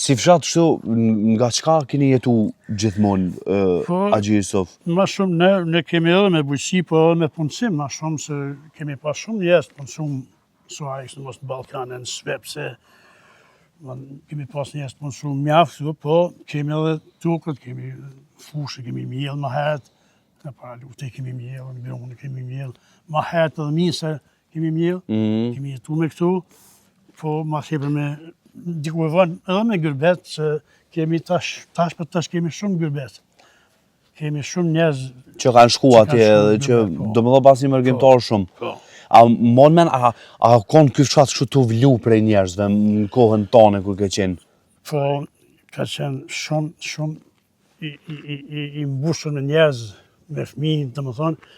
Si fshat kështu, nga çka keni jetu gjithmonë, Haxhi Jusuf? Ma shumë ne kemi edhe me bujqësi, po edhe me punësim, ma shumë se kemi pas shumë njerëz të punësum, mos në Ballkanë, në Svepse, kemi pas njerëz të punësum mjaft, po kemi edhe tokët, kemi fushë, kemi mjell ma herët, në Paralute kemi mjell, në Bironë kemi mjell, ma herët edhe Mise kemi mjell, kemi jetu me këtu, po ma tepër me diku e vënë edhe me Gyrbet, se kemi tash kemi shumë Gyrbet. Kemi shumë njerëz që kanë shku atje dhe që do më dhe pas një mërgjimtar shumë. A mon men, a konë ky fshat kështu të vlu prej njerëzve në kohën tane kur ke qenë? Po, ka qenë shumë i mbushur me njerëz, me fëmijë, të më thonë,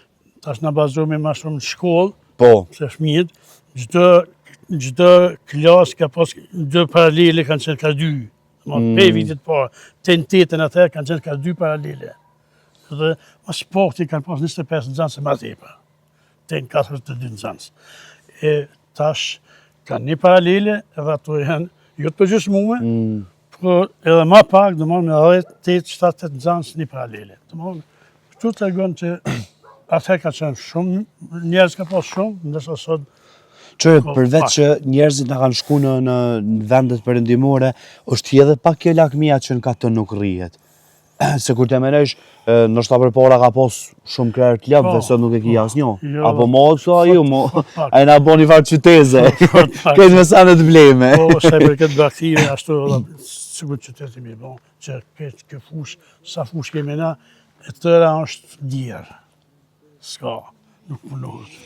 tash na bazohemi ma shumë në shkollë, Po. Se fëmijët, çdo klasë ka pas 2 paralele kanë qenë ka 2. Pe vitit parë, 88 atëherë kanë qenë ka 2 paralele. Dhe ma sporti kanë pas 25 nxënës ma tepër. 42 nxënës. E tash kanë një paralele, edhe ato janë jo të përgjysmume, por edhe ma pak, do më me 8-7 nxënës një paralele. Këtu të regon që atëherë ka qenë shumë, njerëz ka pas shumë, ndërsa sot Që përveç që njerëzit na kanë shku në vendet perëndimore, është edhe pak kjo lakmia që në katën nuk rrihet. Se kur të menojsh, ndoshta përpara ka pas shumë krerë të lëpëve, sot nuk e ki asnjë. Apo mo këto a ju, a i na bo një farë qyteze. Këtë me sa në të bleme. Po, se për këtë baktive, ashtu edhe, sigur qyteti mi bon, që këtë fush, sa fush kemi na, e tëra është djerë. Ska, nuk punohet.